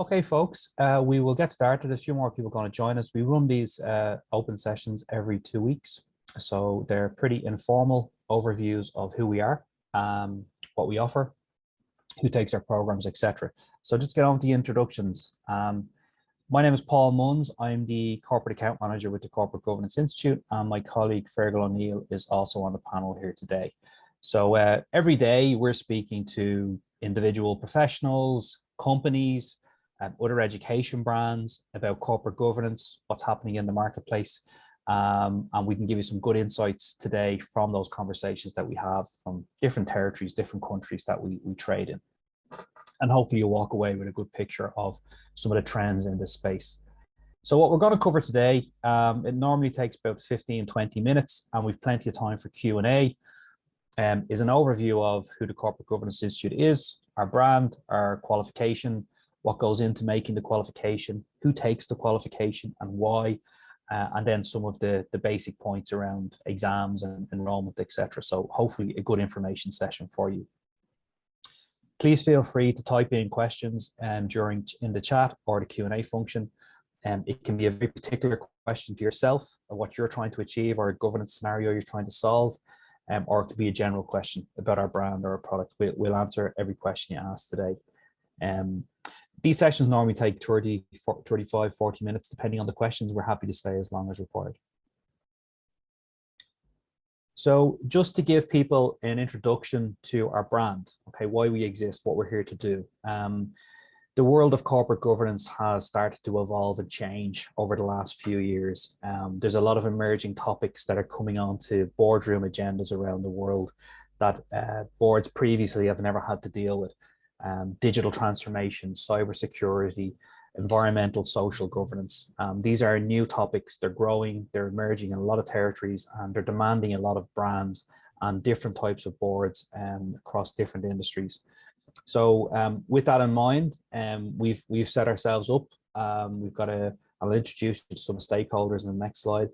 Okay, folks, we will get started. A few more people are going to join us. We run these open sessions every 2 weeks. So they're pretty informal overviews of who we are, what we offer, who takes our programs, etc. So just get on with the introductions. My name is Paul Munns. I'm the Corporate Account Manager with the Corporate Governance Institute, and my colleague Fergal O'Neill is also on the panel here today. So every day we're speaking to individual professionals, companies, other education brands about corporate governance, what's happening in the marketplace. And we can give you some good insights today from those conversations that we have from different territories, different countries that we trade in. And hopefully you'll walk away with a good picture of some of the trends in this space. So what we're going to cover today, it normally takes about 15-20 minutes, and we've plenty of time for Q&A, is an overview of who the Corporate Governance Institute is, our brand, our qualification, what goes into making the qualification, who takes the qualification and why, and then some of the basic points around exams and enrollment, etc. So hopefully a good information session for you. Please feel free to type in questions in the chat or the Q&A function. It can be a very particular question to yourself of what you're trying to achieve or a governance scenario you're trying to solve, or it could be a general question about our brand or our product. We'll answer every question you ask today. These sessions normally take 30, 35, 40 minutes, depending on the questions. We're happy to stay as long as required. So just to give people an introduction to our brand, okay, why we exist, what we're here to do. The world of corporate governance has started to evolve and change over the last few years. There's a lot of emerging topics that are coming onto boardroom agendas around the world that boards previously have never had to deal with. Digital transformation, cybersecurity, environmental, social governance. These are new topics. They're growing, they're emerging in a lot of territories, and they're demanding a lot of brands and different types of boards across different industries. So with that in mind, we've set ourselves up. I'll introduce you to some stakeholders in the next slide.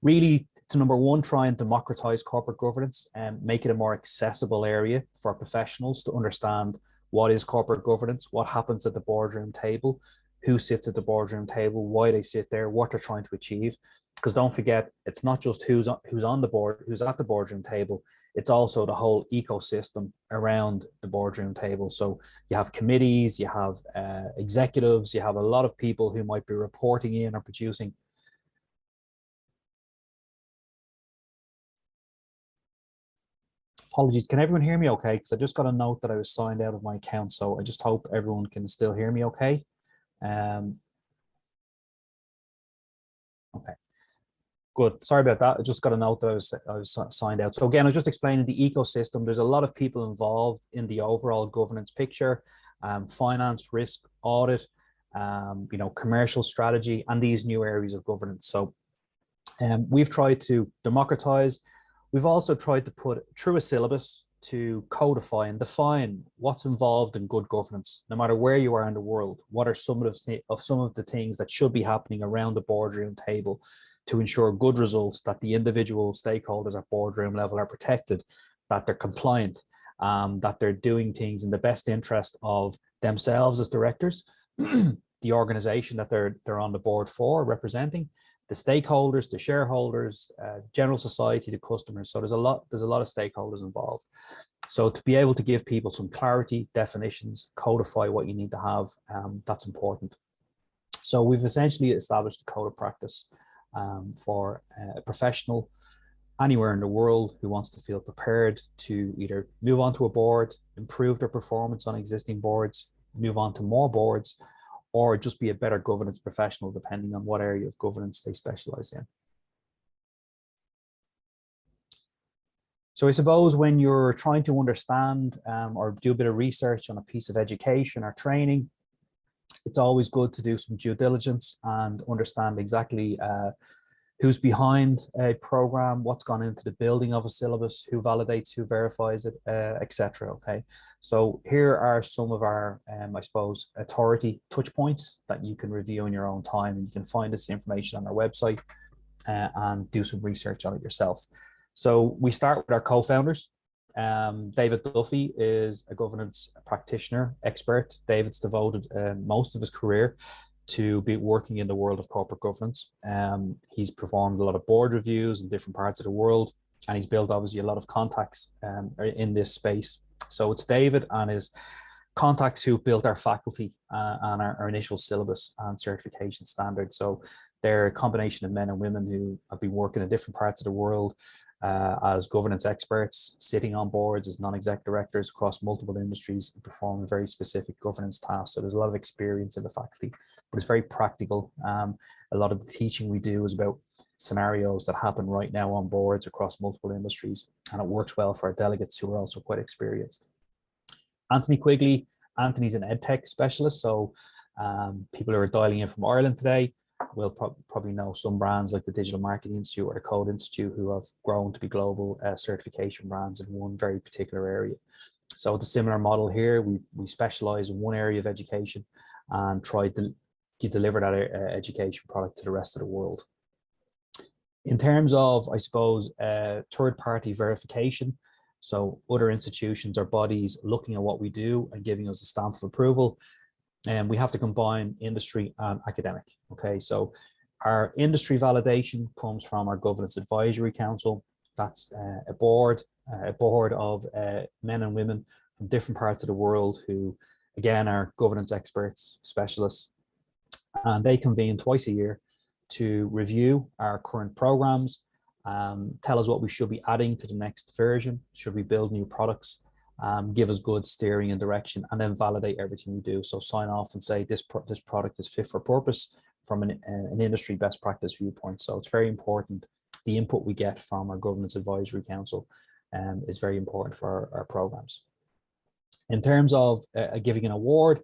Really, to number one, try and democratize corporate governance and make it a more accessible area for professionals to understand what is corporate governance, what happens at the boardroom table, who sits at the boardroom table, why they sit there, what they're trying to achieve. Because don't forget, it's not just who's on the board, who's at the boardroom table, it's also the whole ecosystem around the boardroom table. So you have committees, you have executives, you have a lot of people who might be reporting in or producing. Apologies, can everyone hear me okay? Because I just got a note that I was signed out of my account, so I just hope everyone can still hear me okay. Okay, good. Sorry about that. I just got a note that I was signed out. So again, I was just explaining the ecosystem. There's a lot of people involved in the overall governance picture, finance, risk, audit, commercial strategy, and these new areas of governance. So we've tried to democratize. We've also tried to put through a syllabus to codify and define what's involved in good governance, no matter where you are in the world. What are some of the things that should be happening around the boardroom table to ensure good results, that the individual stakeholders at boardroom level are protected, that they're compliant, that they're doing things in the best interest of themselves as directors, the organization that they're on the board for, representing, the stakeholders, the shareholders, general society, the customers. So there's a lot of stakeholders involved. So to be able to give people some clarity, definitions, codify what you need to have, that's important. So we've essentially established a code of practice for a professional anywhere in the world who wants to feel prepared to either move on to a board, improve their performance on existing boards, move on to more boards, or just be a better governance professional, depending on what area of governance they specialize in. So I suppose when you're trying to understand or do a bit of research on a piece of education or training, it's always good to do some due diligence and understand exactly who's behind a program, what's gone into the building of a syllabus, who validates, who verifies it, etc. Okay, so here are some of our, I suppose, authority touch points that you can review in your own time, and you can find this information on our website and do some research on it yourself. So we start with our co-founders. David Duffy is a governance practitioner, expert. David's devoted most of his career to be working in the world of corporate governance. He's performed a lot of board reviews in different parts of the world, and he's built obviously a lot of contacts in this space. So it's David and his contacts who've built our faculty and our initial syllabus and certification standards. So they're a combination of men and women who have been working in different parts of the world as governance experts, sitting on boards as non-exec directors across multiple industries and performing very specific governance tasks. So there's a lot of experience in the faculty, but it's very practical. A lot of the teaching we do is about scenarios that happen right now on boards across multiple industries, and it works well for our delegates who are also quite experienced. Anthony Quigley. Anthony's an EdTech specialist, so people who are dialing in from Ireland today will probably know some brands like the Digital Marketing Institute or the Code Institute, who have grown to be global certification brands in one very particular area. So it's a similar model here. We specialize in one area of education and try to deliver that education product to the rest of the world. In terms of, I suppose, third-party verification, so other institutions or bodies looking at what we do and giving us a stamp of approval, and we have to combine industry and academic. Okay, so our industry validation comes from our Governance Advisory Council. That's a board of men and women from different parts of the world who, again, are governance experts, specialists, and they convene twice a year to review our current programs, tell us what we should be adding to the next version, should we build new products, give us good steering and direction, and then validate everything we do. So sign off and say this product is fit for purpose from an industry best practice viewpoint. So it's very important. The input we get from our Governance Advisory Council is very important for our programs. In terms of giving an award,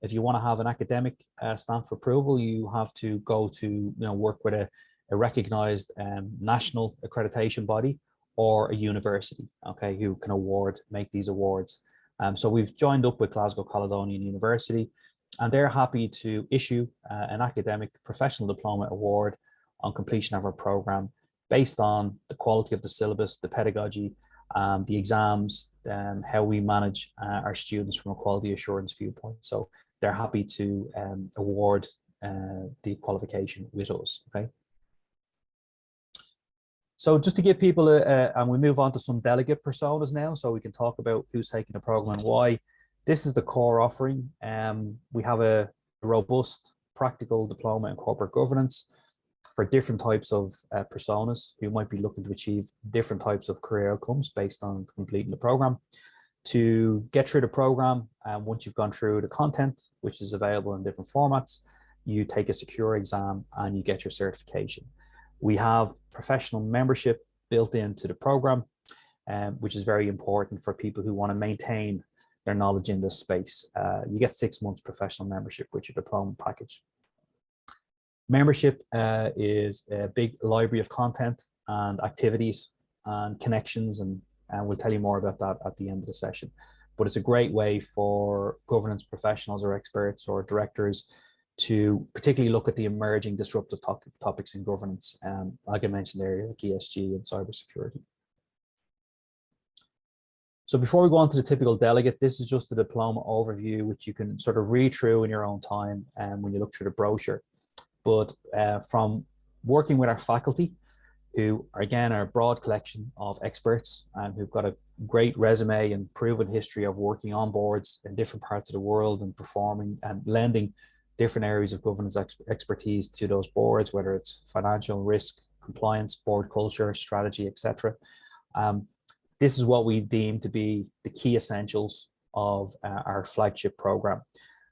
if you want to have an academic stamp for approval, you have to go to work with a recognized national accreditation body or a university, okay, who can make these awards. So we've joined up with Glasgow Caledonian University, and they're happy to issue an academic professional diploma award on completion of our program based on the quality of the syllabus, the pedagogy, the exams, how we manage our students from a quality assurance viewpoint. So they're happy to award the qualification with us, okay? So just to give people and we move on to some delegate personas now, so we can talk about who's taking the program and why. This is the core offering. We have a robust practical diploma in corporate governance for different types of personas who might be looking to achieve different types of career outcomes based on completing the program. To get through the program, once you've gone through the content, which is available in different formats, you take a secure exam and you get your certification. We have professional membership built into the program, which is very important for people who want to maintain their knowledge in this space. You get 6 months professional membership with your diploma package. Membership is a big library of content and activities and connections, and we'll tell you more about that at the end of the session. But it's a great way for governance professionals or experts or directors to particularly look at the emerging disruptive topics in governance, like I mentioned earlier, like ESG and cybersecurity. So before we go on to the typical delegate, this is just the diploma overview, which you can sort of read through in your own time when you look through the brochure. But from working with our faculty, who are, again, are a broad collection of experts who've got a great resume and proven history of working on boards in different parts of the world and performing and lending different areas of governance expertise to those boards, whether it's financial risk, compliance, board culture, strategy, etc. This is what we deem to be the key essentials of our flagship program,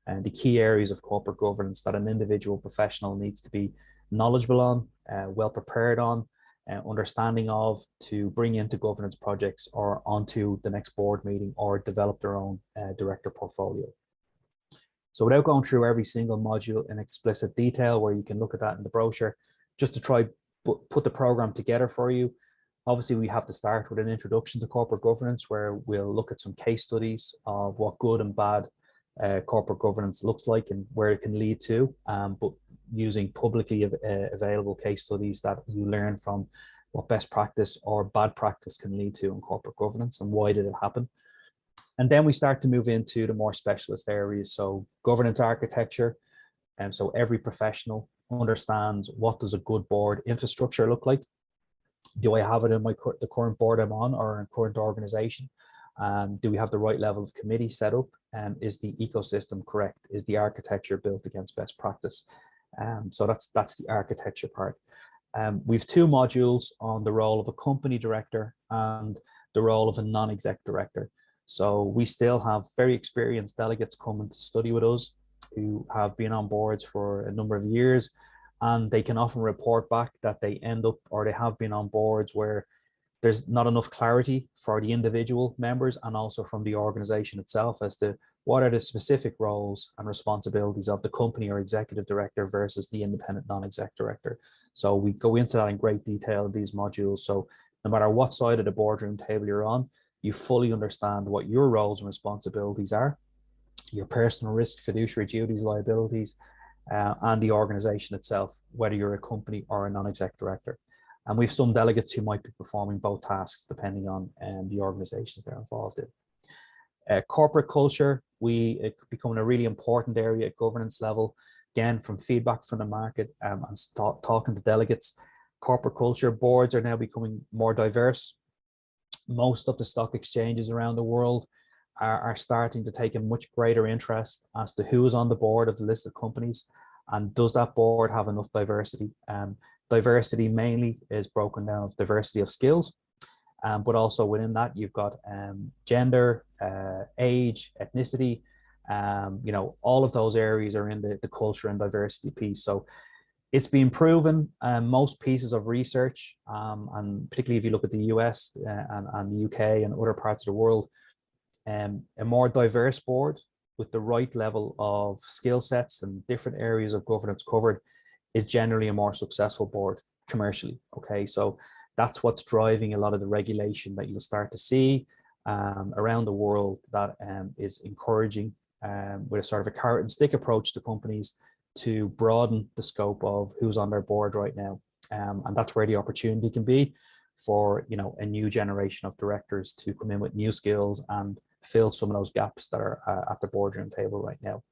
and the key areas of corporate governance that an individual professional needs to be knowledgeable on, well prepared on, understanding of, to bring into governance projects or onto the next board meeting or develop their own director portfolio. So without going through every single module in explicit detail, where you can look at that in the brochure, just to try put the program together for you, obviously we have to start with an introduction to corporate governance, where we'll look at some case studies of what good and bad corporate governance looks like and where it can lead to, but using publicly available case studies that you learn from what best practice or bad practice can lead to in corporate governance and why did it happen. And then we start to move into the more specialist areas. So governance architecture. And so every professional understands, what does a good board infrastructure look like? Do I have it in the current board I'm on or in current organization? Do we have the right level of committee set up? Is the ecosystem correct? Is the architecture built against best practice? So that's the architecture part. We've 2 modules on the role of a company director and the role of a non-exec director. So we still have very experienced delegates coming to study with us who have been on boards for a number of years, and they can often report back that they end up, or they have been on boards where there's not enough clarity for the individual members and also from the organization itself as to what are the specific roles and responsibilities of the company or executive director versus the independent non-exec director. So we go into that in great detail in these modules. So no matter what side of the boardroom table you're on, you fully understand what your roles and responsibilities are, your personal risk, fiduciary duties, liabilities, and the organization itself, whether you're a company or a non-exec director. And we've some delegates who might be performing both tasks depending on the organizations they're involved in. Corporate culture, it's becoming a really important area at governance level. Again, from feedback from the market and talking to delegates, corporate culture, boards are now becoming more diverse. Most of the stock exchanges around the world are starting to take a much greater interest as to who is on the board of the listed companies and does that board have enough diversity. Diversity mainly is broken down of diversity of skills, but also within that you've got gender, age, ethnicity, all of those areas are in the culture and diversity piece. So it's been proven, most pieces of research, and particularly if you look at the US and the UK and other parts of the world, a more diverse board with the right level of skill sets and different areas of governance covered is generally a more successful board commercially. Okay, so that's what's driving a lot of the regulation that you'll start to see around the world that is encouraging with a sort of a carrot and stick approach to companies to broaden the scope of who's on their board right now. And that's where the opportunity can be for a new generation of directors to come in with new skills and fill some of those gaps that are at the boardroom table right now.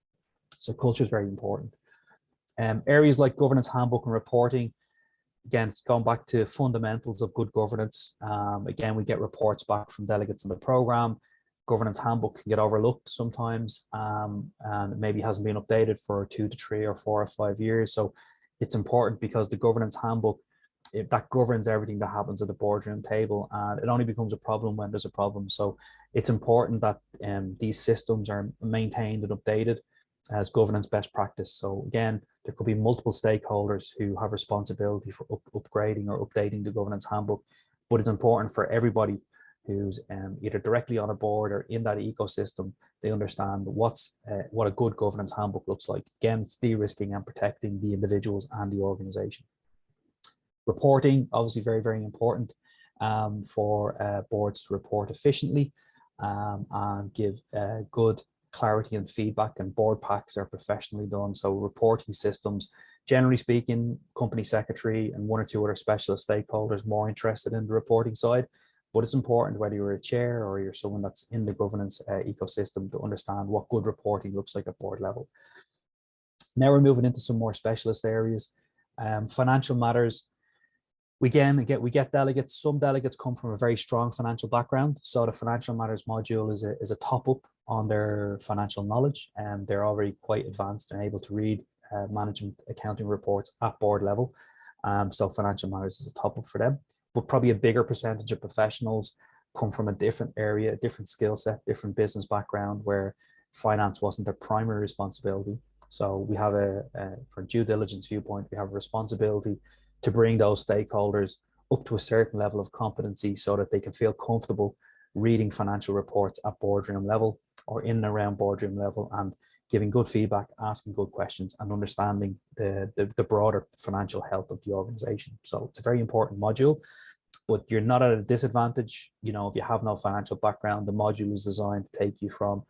So culture is very important. Areas like governance handbook and reporting, again, it's going back to fundamentals of good governance. Again, we get reports back from delegates in the program. Governance handbook can get overlooked sometimes, and maybe hasn't been updated for 2 to 3 or 4 or 5 years. So it's important because the governance handbook, that governs everything that happens at the boardroom table, and it only becomes a problem when there's a problem. So it's important that these systems are maintained and updated as governance best practice. So again, there could be multiple stakeholders who have responsibility for upgrading or updating the governance handbook, but it's important for everybody who's either directly on a board or in that ecosystem, they understand what a good governance handbook looks like. Again, it's de-risking and protecting the individuals and the organization. Reporting, obviously very, very important for boards to report efficiently and give good clarity and feedback, and board packs are professionally done. So reporting systems, generally speaking, company secretary and 1 or 2 other specialist stakeholders more interested in the reporting side, but it's important whether you're a chair or you're someone that's in the governance ecosystem to understand what good reporting looks like at board level. Now we're moving into some more specialist areas. Financial matters. We get delegates. Some delegates come from a very strong financial background. So the financial matters module is a top up on their financial knowledge, and they're already quite advanced and able to read management accounting reports at board level. So financial matters is a top up for them, but probably a bigger percentage of professionals come from a different area, a different skill set, different business background where finance wasn't their primary responsibility. So we have for due diligence viewpoint, we have a responsibility to bring those stakeholders up to a certain level of competency so that they can feel comfortable reading financial reports at boardroom level or in and around boardroom level and giving good feedback, asking good questions, and understanding the broader financial health of the organization. So it's a very important module, but you're not at a disadvantage. If you have no financial background, the module is designed to take you from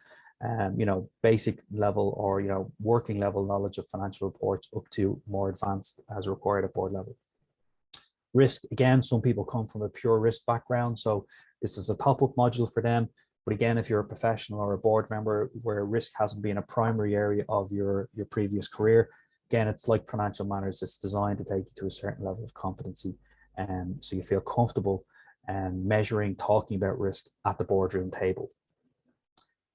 basic level or, working level knowledge of financial reports up to more advanced as required at board level. Risk, again, some people come from a pure risk background, so this is a top-up module for them. But again, if you're a professional or a board member where risk hasn't been a primary area of your previous career, again, it's like financial matters. It's designed to take you to a certain level of competency, so you feel comfortable measuring, talking about risk at the boardroom table.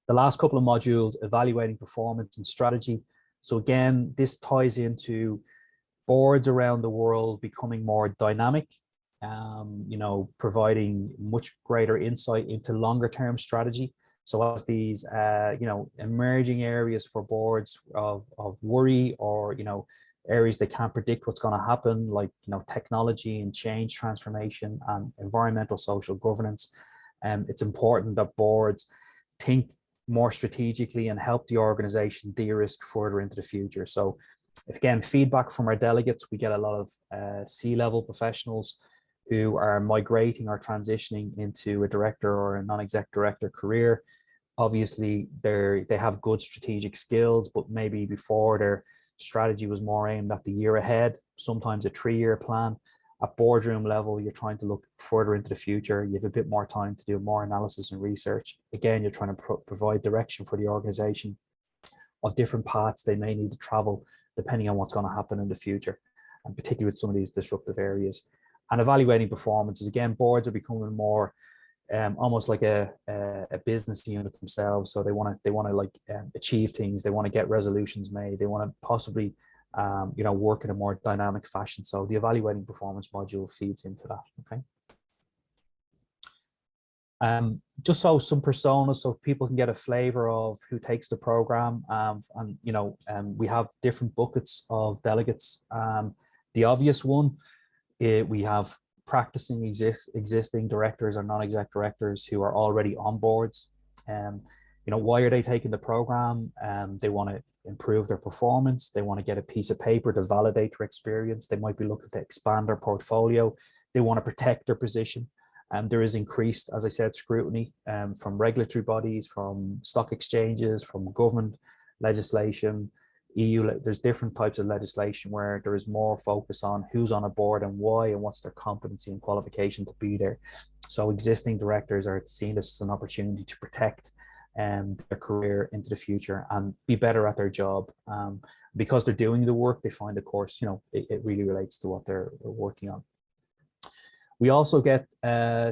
The last couple of modules, evaluating performance and strategy. So again, this ties into boards around the world becoming more dynamic, providing much greater insight into longer term strategy. So as these, emerging areas for boards of worry, or, areas they can't predict what's going to happen, like, technology and change transformation and environmental social governance. It's important that boards think more strategically and help the organization de-risk further into the future. So again, feedback from our delegates, we get a lot of C-level professionals who are migrating or transitioning into a director or a non-exec director career. Obviously, they have good strategic skills, but maybe before their strategy was more aimed at the year ahead, sometimes a 3-year plan. At boardroom level, you're trying to look further into the future. You have a bit more time to do more analysis and research. Again, you're trying to provide direction for the organization of different paths they may need to travel depending on what's going to happen in the future, and particularly with some of these disruptive areas. And evaluating performances, again, boards are becoming more almost like a business unit themselves. So they want to achieve things. They want to get resolutions made. They want to possibly work in a more dynamic fashion. So the evaluating performance module feeds into that. Okay. Just so some personas, so people can get a flavor of who takes the program. We have different buckets of delegates. The obvious one, we have practicing existing directors or non-exec directors who are already on boards. Why are they taking the program? They want to improve their performance. They want to get a piece of paper to validate their experience. They might be looking to expand their portfolio. They want to protect their position. There is increased, as I said, scrutiny from regulatory bodies, from stock exchanges, from government legislation, EU. There's different types of legislation where there is more focus on who's on a board and why, and what's their competency and qualification to be there. So existing directors are seeing this as an opportunity to protect their career into the future and be better at their job. Because they're doing the work, they find, of course, it really relates to what they're working on. We also get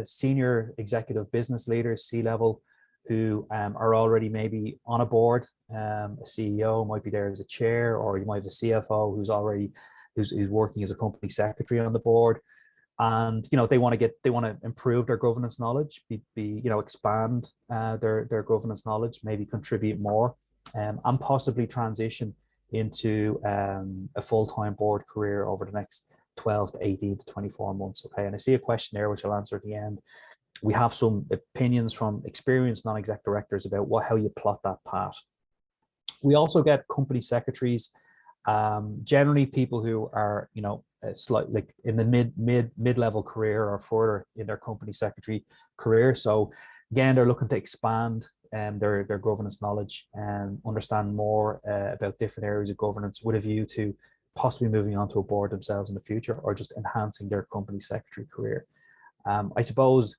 senior executive business leaders, C-level, who are already maybe on a board. A CEO might be there as a chair, or you might have a CFO who's working as a company secretary on the board. And they want to improve their governance knowledge, expand their governance knowledge, maybe contribute more, and possibly transition into a full-time board career over the next 12 to 18 to 24 months. Okay, and I see a question there which I'll answer at the end. We have some opinions from experienced non-exec directors about how you plot that path. We also get company secretaries, generally people who are slightly like in the mid-level career or further in their company secretary career. So again, they're looking to expand their governance knowledge and understand more about different areas of governance with a view to possibly moving on to a board themselves in the future, or just enhancing their company secretary career. I suppose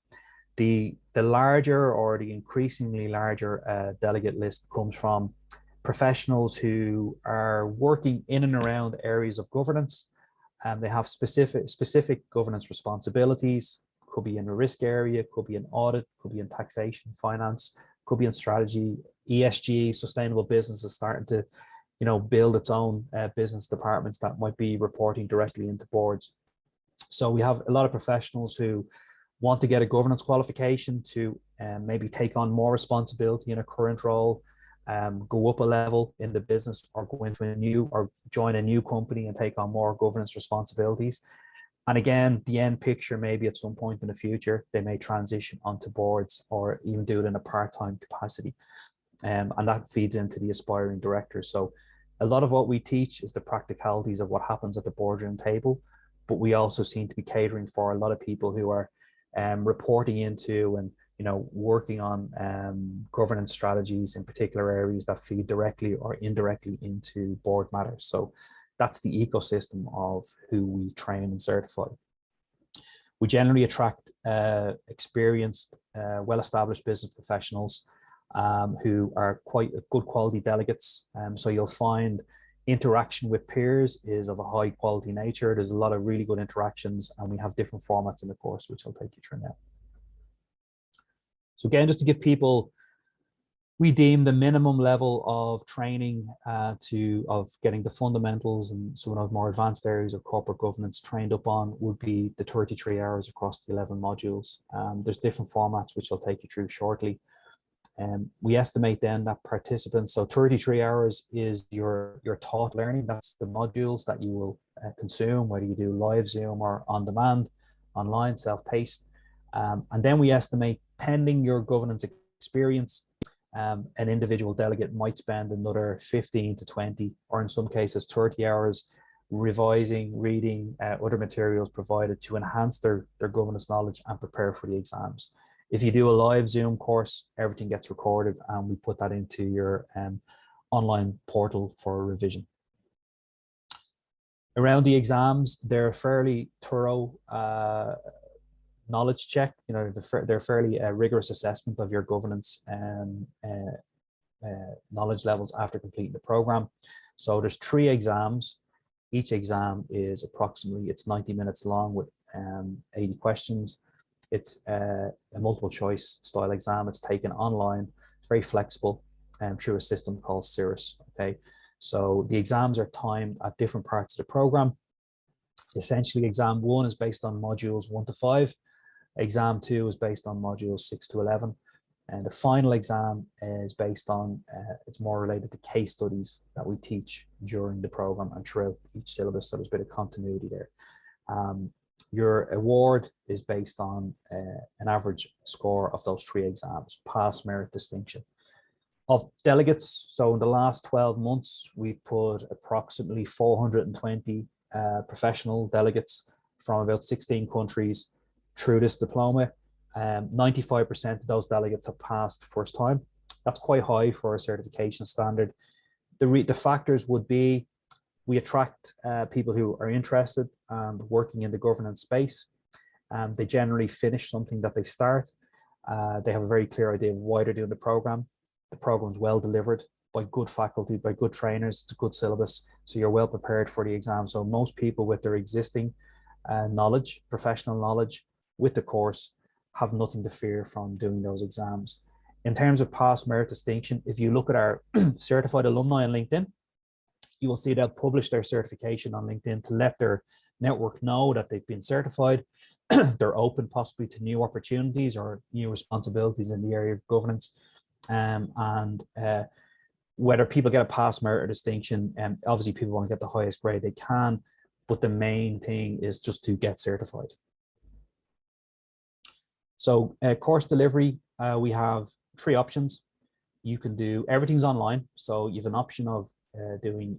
the larger, or the increasingly larger delegate list comes from professionals who are working in and around areas of governance, and they have specific governance responsibilities. Could be in a risk area, could be in audit, could be in taxation, finance, could be in strategy. ESG, sustainable business, is starting to build its own business departments that might be reporting directly into boards. So we have a lot of professionals who want to get a governance qualification to maybe take on more responsibility in a current role, go up a level in the business, or go into or join a new company and take on more governance responsibilities. And again, the end picture, maybe at some point in the future, they may transition onto boards, or even do it in a part-time capacity. And that feeds into the aspiring directors. So a lot of what we teach is the practicalities of what happens at the boardroom table, but we also seem to be catering for a lot of people who are reporting into and working on governance strategies in particular areas that feed directly or indirectly into board matters. So that's the ecosystem of who we train and certify. We generally attract experienced, well-established business professionals who are quite good quality delegates. So you'll find interaction with peers is of a high quality nature. There's a lot of really good interactions, and we have different formats in the course, which I'll take you through now. So again, just to give people, we deem the minimum level of training of getting the fundamentals and some of the more advanced areas of corporate governance trained up on would be the 33 hours across the 11 modules. There's different formats, which I'll take you through shortly. We estimate then that participants, so 33 hours is your taught learning. That's the modules that you will consume, whether you do live Zoom or on demand, online, self-paced. And then we estimate, pending your governance experience, an individual delegate might spend another 15 to 20, or in some cases 30 hours revising, reading other materials provided to enhance their governance knowledge and prepare for the exams. If you do a live Zoom course, everything gets recorded and we put that into your online portal for revision. Around the exams, they're fairly thorough knowledge check. You know, they're fairly rigorous assessment of your governance knowledge levels after completing the program. So there's 3 exams. Each exam is approximately, it's 90 minutes long with 80 questions. It's a multiple choice style exam. It's taken online. It's very flexible through a system called Cirrus. Okay, so the exams are timed at different parts of the program. Essentially, exam 1 is based on modules 1 to 5. Exam 2 is based on modules 6 to 11. And the final exam is based on, it's more related to case studies that we teach during the program and throughout each syllabus. So there's a bit of continuity there. Your award is based on an average score of those 3 exams, pass, merit, distinction. Of delegates, so in the last 12 months, we've put approximately 420 professional delegates from about 16 countries through this diploma. 95% of those delegates have passed first time. That's quite high for a certification standard. The factors would be, we attract people who are interested and working in the governance space. They generally finish something that they start. They have a very clear idea of why they're doing the program. The program's well delivered by good faculty, by good trainers. It's a good syllabus, so you're well prepared for the exam. So most people with their existing knowledge, professional knowledge with the course, have nothing to fear from doing those exams. In terms of pass, merit, distinction, if you look at our certified alumni on LinkedIn, you will see they'll publish their certification on LinkedIn to let their network know that they've been certified. They're open possibly to new opportunities or new responsibilities in the area of governance. Whether people get a pass, merit, or distinction, obviously people want to get the highest grade they can, but the main thing is just to get certified. So course delivery, we have 3 options. You can do, everything's online. So you have an option of doing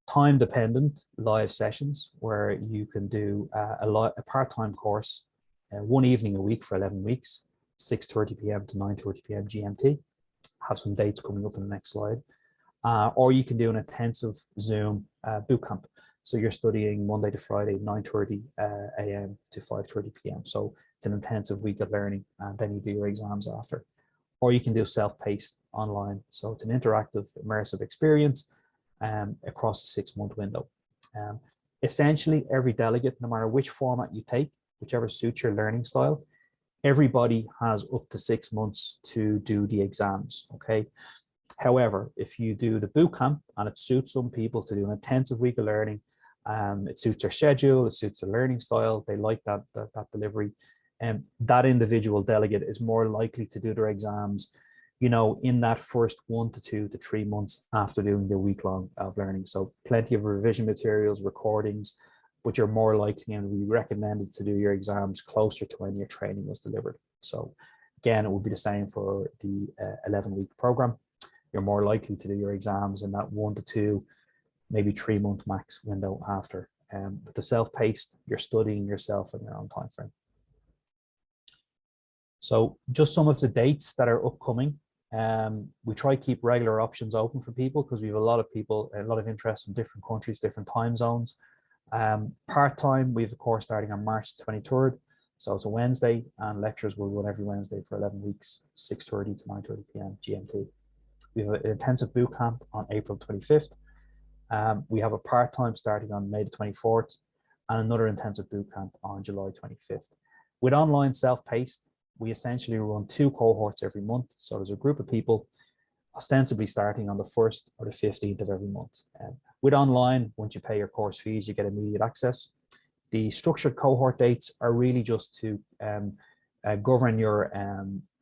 time-dependent live sessions where you can do a part-time course, 1 evening a week for 11 weeks, 6:30 p.m. to 9:30 p.m. GMT. Have some dates coming up in the next slide. Or you can do an intensive Zoom bootcamp. So you're studying Monday to Friday, 9:30 a.m. to 5:30 p.m. So it's an intensive week of learning, and then you do your exams after. Or you can do self-paced online. So it's an interactive, immersive experience across a 6-month window. Essentially, every delegate, no matter which format you take, whichever suits your learning style, everybody has up to 6 months to do the exams, okay? However, if you do the bootcamp and it suits some people to do an intensive week of learning, it suits their schedule, it suits their learning style, they like that delivery, that individual delegate is more likely to do their exams, you know, in that first 1 to 2 to 3 months after doing the week-long of learning. So plenty of revision materials, recordings, but you're more likely and we recommended to do your exams closer to when your training was delivered. So again, it would be the same for the 11-week program. You're more likely to do your exams in that 1 to 2, maybe 3 month max window after. With the self-paced, you're studying yourself in your own time frame. So just some of the dates that are upcoming. We try to keep regular options open for people because we have a lot of people, a lot of interest in different countries, different time zones. Part-time, we have a course starting on March 23rd. So it's a Wednesday, and lectures will run every Wednesday for 11 weeks, 6:30 to 9:30 p.m. GMT. We have an intensive boot camp on April 25th. We have a part-time starting on May the 24th, and another intensive boot camp on July 25th. With online self-paced, we essentially run 2 cohorts every month. So there's a group of people ostensibly starting on the 1st or the 15th of every month. With online, once you pay your course fees, you get immediate access. The structured cohort dates are really just to govern your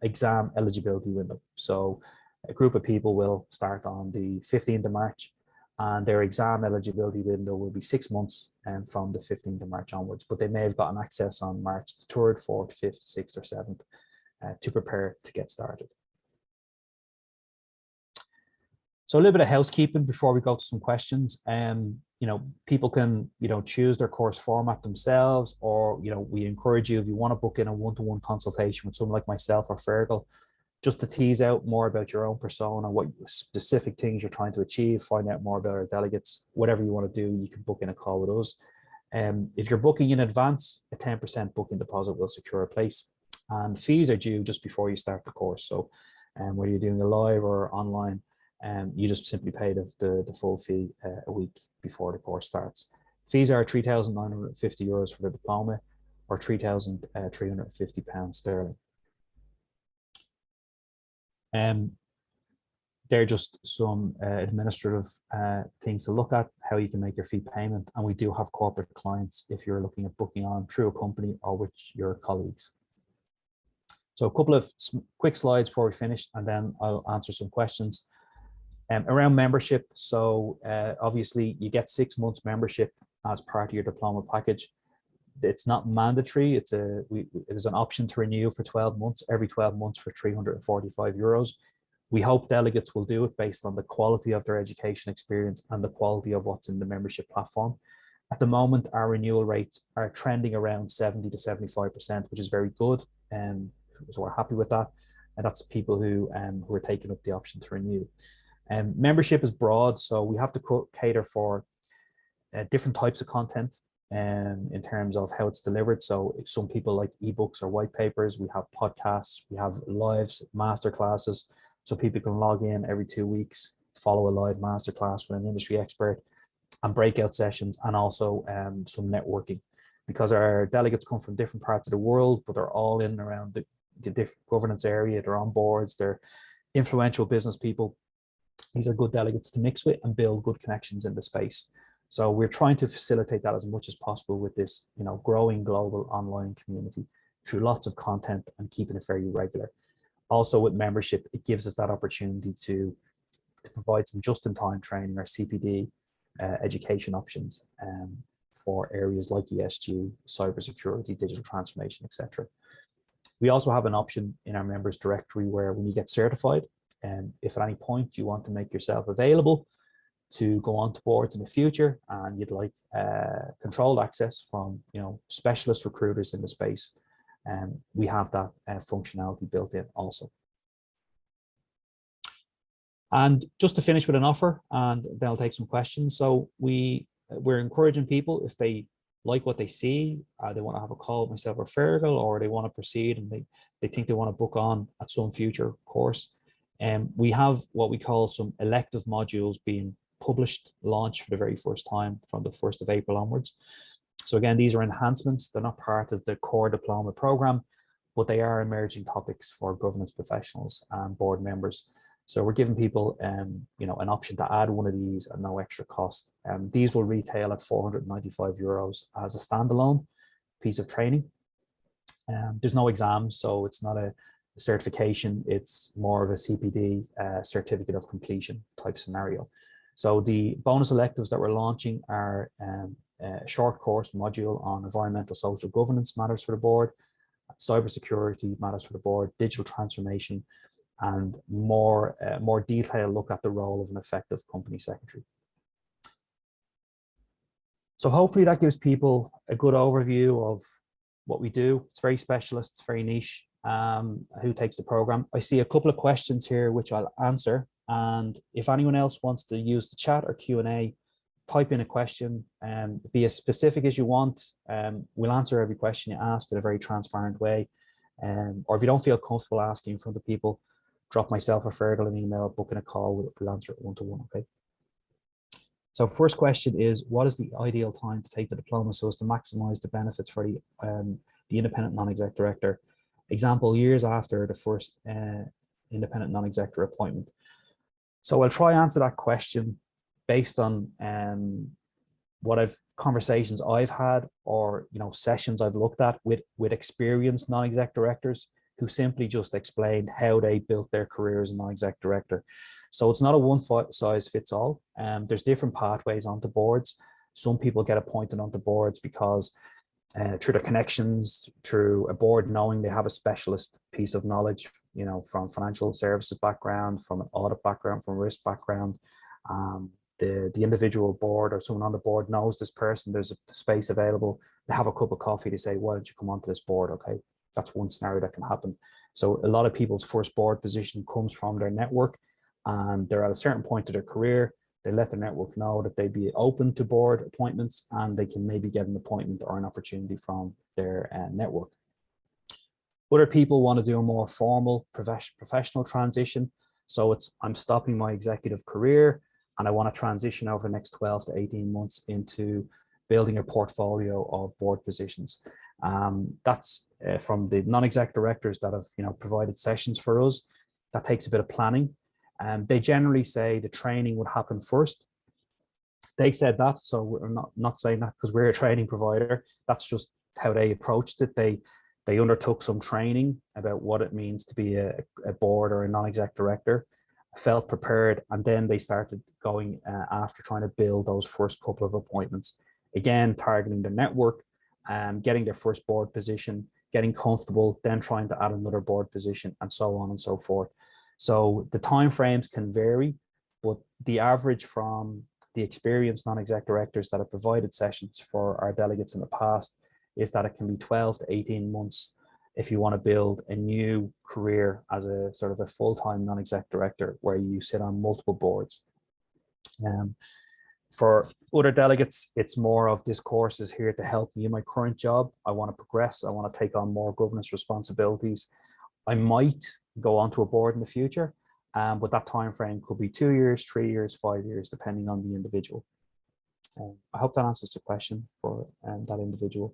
exam eligibility window. So a group of people will start on the 15th of March, and their exam eligibility window will be 6 months from the 15th of March onwards, but they may have gotten access on March 3rd, 4th, 5th, 6th, or 7th to prepare to get started. So a little bit of housekeeping before we go to some questions. People can, choose their course format themselves, or, we encourage you, if you want to book in a one-to-one consultation with someone like myself or Fergal, just to tease out more about your own persona, what specific things you're trying to achieve, find out more about our delegates, whatever you want to do, you can book in a call with us. If you're booking in advance, a 10% booking deposit will secure a place, and fees are due just before you start the course. So whether you're doing a live or online, you just simply pay the full fee a week before the course starts. Fees are €3,950 for the diploma, or £3,350 sterling. They're just some administrative things to look at, how you can make your fee payment. And we do have corporate clients if you're looking at booking on through a company or with your colleagues. So a couple of quick slides before we finish, and then I'll answer some questions. Around membership, so obviously you get 6 months membership as part of your diploma package. It's not mandatory. It is an option to renew for 12 months, every 12 months for €345. We hope delegates will do it based on the quality of their education experience and the quality of what's in the membership platform. At the moment, our renewal rates are trending around 70 to 75%, which is very good. So we're happy with that. And that's people who are taking up the option to renew. Membership is broad, so we have to cater for different types of content in terms of how it's delivered. So if some people like ebooks or white papers, we have podcasts, we have lives, master classes, so people can log in every 2 weeks, follow a live masterclass with an industry expert, and breakout sessions, and also some networking, because our delegates come from different parts of the world, but they're all in and around the different governance area. They're on boards, they're influential business people. These are good delegates to mix with and build good connections in the space. So we're trying to facilitate that as much as possible with this, growing global online community through lots of content and keeping it very regular. Also with membership, it gives us that opportunity to provide some just-in-time training or CPD education options for areas like ESG, cybersecurity, digital transformation, etc. We also have an option in our members directory where when you get certified, if at any point you want to make yourself available to go on to boards in the future and you'd like controlled access from specialist recruiters in the space, we have that functionality built in also. And just to finish with an offer, and then I'll take some questions. So we're encouraging people, if they like what they see, they want to have a call with myself or Fergal, or they want to proceed and they think they want to book on at some future course. We have what we call some elective modules being published, launched for the very first time from the 1st of April onwards. So again, these are enhancements. They're not part of the core diploma program, but they are emerging topics for governance professionals and board members. So we're giving people, an option to add one of these at no extra cost. These will retail at €495 as a standalone piece of training. There's no exams, so it's not a certification. It's more of a CPD, certificate of completion type scenario. So the bonus electives that we're launching are a short course module on environmental social governance matters for the board, cybersecurity matters for the board, digital transformation, and more detailed look at the role of an effective company secretary. So hopefully that gives people a good overview of what we do. It's very specialist, it's very niche. Who takes the program? I see a couple of questions here which I'll answer, and if anyone else wants to use the chat or Q&A, type in a question and be as specific as you want. We'll answer every question you ask in a very transparent way. Or if you don't feel comfortable asking in front of people, drop myself a referral, an email, book in a call. We'll answer it one-to-one, okay? So first question is, what is the ideal time to take the diploma so as to maximize the benefits for the independent non-exec director? Example, years after the first independent non-exec director appointment. So I'll try answer that question based on conversations I've had, or sessions I've looked at with experienced non-exec directors who simply just explained how they built their career as a non-exec director. So it's not a one size fits all. There's different pathways onto boards. Some people get appointed onto boards because through their connections, through a board knowing they have a specialist piece of knowledge, from financial services background, from an audit background, from risk background. The individual board or someone on the board knows this person, there's a space available, they have a cup of coffee, they say, why don't you come onto this board? Okay, that's one scenario that can happen. So a lot of people's first board position comes from their network, and they're at a certain point of their career, they let their network know that they'd be open to board appointments, and they can maybe get an appointment or an opportunity from their network. Other people want to do a more formal professional transition. So I'm stopping my executive career and I want to transition over the next 12 to 18 months into building a portfolio of board positions. That's from the non-exec directors that have provided sessions for us. That takes a bit of planning. They generally say the training would happen first. They said that, so we're not saying that because we're a training provider. That's just how they approached it. They undertook some training about what it means to be a board or a non-exec director, felt prepared, and then they started going after trying to build those first couple of appointments. Again, targeting the network, getting their first board position, getting comfortable, then trying to add another board position, and so on and so forth. So the timeframes can vary, but the average from the experienced non-exec directors that have provided sessions for our delegates in the past is that it can be 12 to 18 months if you want to build a new career as a sort of a full-time non-exec director where you sit on multiple boards. For other delegates, it's more of this course is here to help me in my current job. I want to progress. I want to take on more governance responsibilities. I might go onto a board in the future, but that time frame could be 2 years, 3 years, 5 years, depending on the individual. I hope that answers the question for that individual.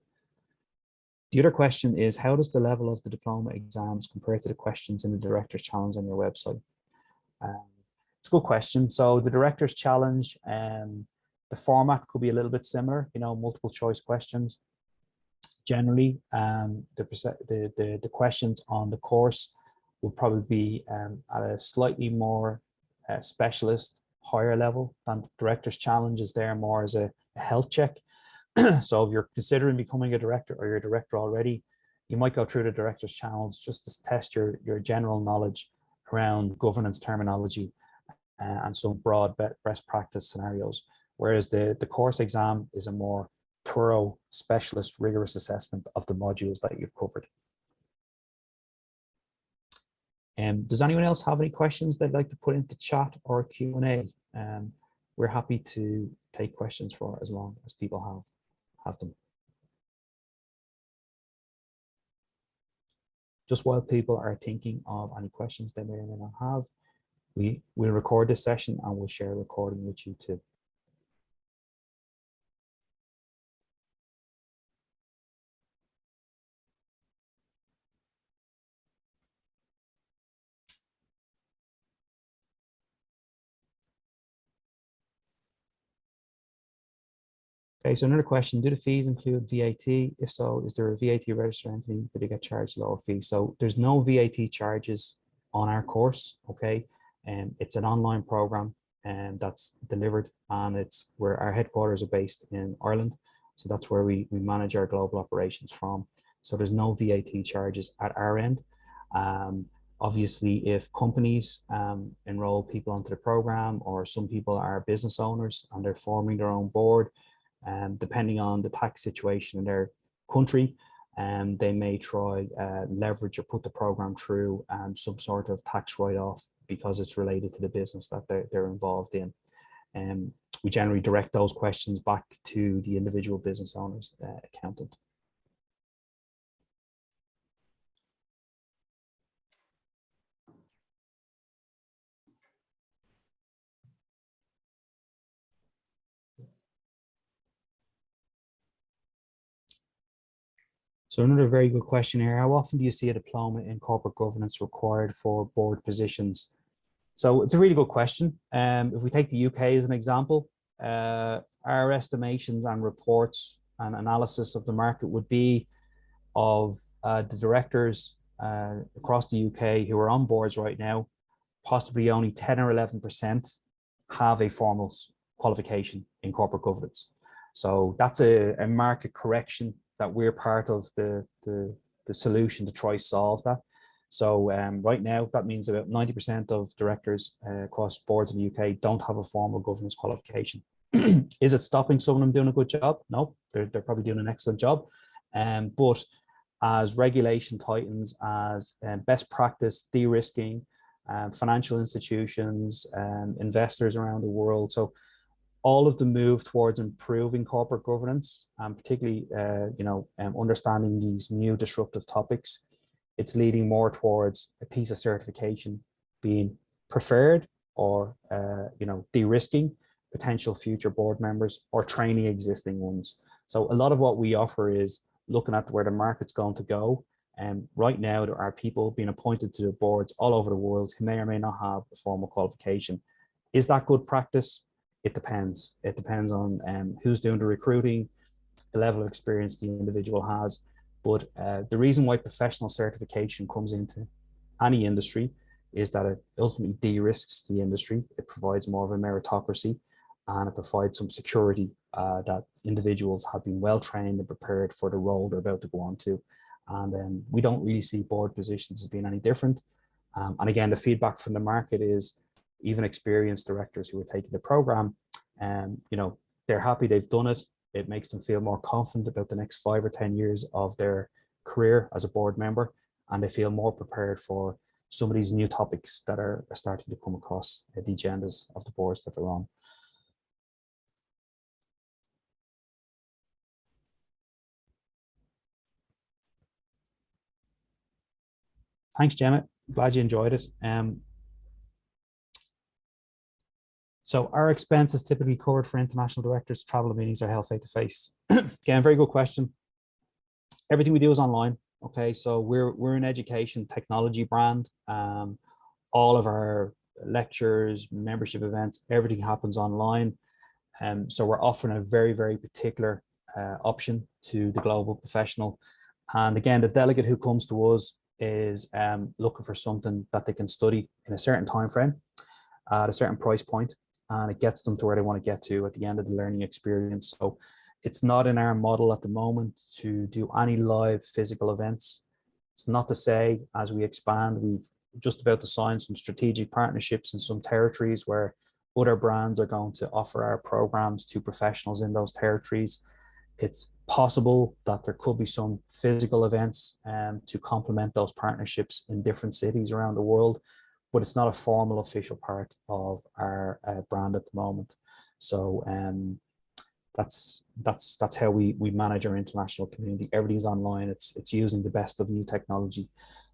The other question is, how does the level of the diploma exams compare to the questions in the Director's Challenge on your website? It's a good question. So the Director's Challenge, the format could be a little bit similar, multiple choice questions. Generally, the questions on the course will probably be at a slightly more specialist, higher level than the Director's Challenge is there more as a health check. So if you're considering becoming a director or you're a director already, you might go through the Director's Challenge just to test your general knowledge around governance terminology and some broad best practice scenarios. Whereas the course exam is a more thorough, specialist, rigorous assessment of the modules that you've covered. Does anyone else have any questions they'd like to put into chat or Q&A? We're happy to take questions for as long as people have them. Just while people are thinking of any questions they may or may not have, we'll record this session and we'll share a recording with you too. Okay, so another question, do the fees include VAT? If so, is there a VAT register entity? Do they get charged lower fee? So there's no VAT charges on our course, okay? And it's an online program and that's delivered, and it's where our headquarters are based in Ireland. So that's where we manage our global operations from. So there's no VAT charges at our end. Obviously, if companies enroll people onto the program, or some people are business owners and they're forming their own board, depending on the tax situation in their country, they may try leverage or put the program through some sort of tax write-off because it's related to the business that they're involved in. we generally direct those questions back to the individual business owner's accountant. So another very good question here. How often do you see a diploma in corporate governance required for board positions? So it's a really good question. If we take the UK as an example, our estimations and reports and analysis of the market would be of the directors across the UK who are on boards right now, possibly only 10 or 11% have a formal qualification in corporate governance. So that's a market correction that we're part of the solution to try solve that. So right now, that means about 90% of directors across boards in the UK don't have a formal governance qualification. Is it stopping some of them doing a good job? No, they're probably doing an excellent job. But as regulation tightens, as best practice de-risking, financial institutions, investors around the world. So all of the move towards improving corporate governance, and particularly, understanding these new disruptive topics, it's leading more towards a piece of certification being preferred, or de-risking potential future board members or training existing ones. So a lot of what we offer is looking at where the market's going to go. And right now, there are people being appointed to the boards all over the world who may or may not have a formal qualification. Is that good practice? It depends. It depends on who's doing the recruiting, the level of experience the individual has. But the reason why professional certification comes into any industry is that it ultimately de-risks the industry. It provides more of a meritocracy, and it provides some security that individuals have been well trained and prepared for the role they're about to go on to. And we don't really see board positions as being any different. And again, the feedback from the market is even experienced directors who are taking the program, they're happy they've done it. It makes them feel more confident about the next 5 or 10 years of their career as a board member, and they feel more prepared for some of these new topics that are starting to come across the agendas of the boards that they're on. Thanks, Gemma. Glad you enjoyed it. So our expenses typically covered for international directors, travel and meetings are held face to face. Again, very good question. Everything we do is online. Okay, so we're an education technology brand. All of our lectures, membership events, everything happens online. So we're offering a very, very particular option to the global professional. And again, the delegate who comes to us is looking for something that they can study in a certain time frame at a certain price point, and it gets them to where they want to get to at the end of the learning experience. So it's not in our model at the moment to do any live physical events. It's not to say as we expand, we've just about to sign some strategic partnerships in some territories where other brands are going to offer our programs to professionals in those territories. It's possible that there could be some physical events to complement those partnerships in different cities around the world, but it's not a formal official part of our brand at the moment. So that's how we manage our international community. Everything's online. It's using the best of new technology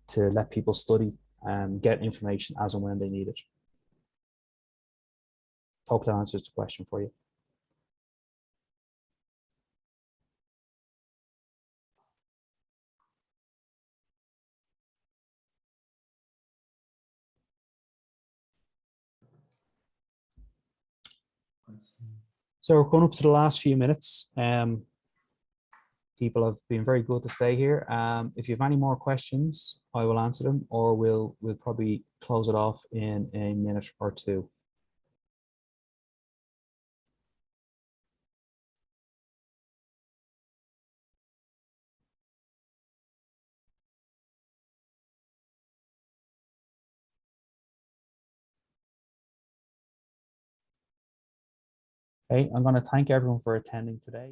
to let people study and get information as and when they need it. Hope that answers the question for you. So we're going up to the last few minutes. People have been very good to stay here. If you have any more questions, I will answer them, or we'll probably close it off in a minute or two. Okay, I'm going to thank everyone for attending today.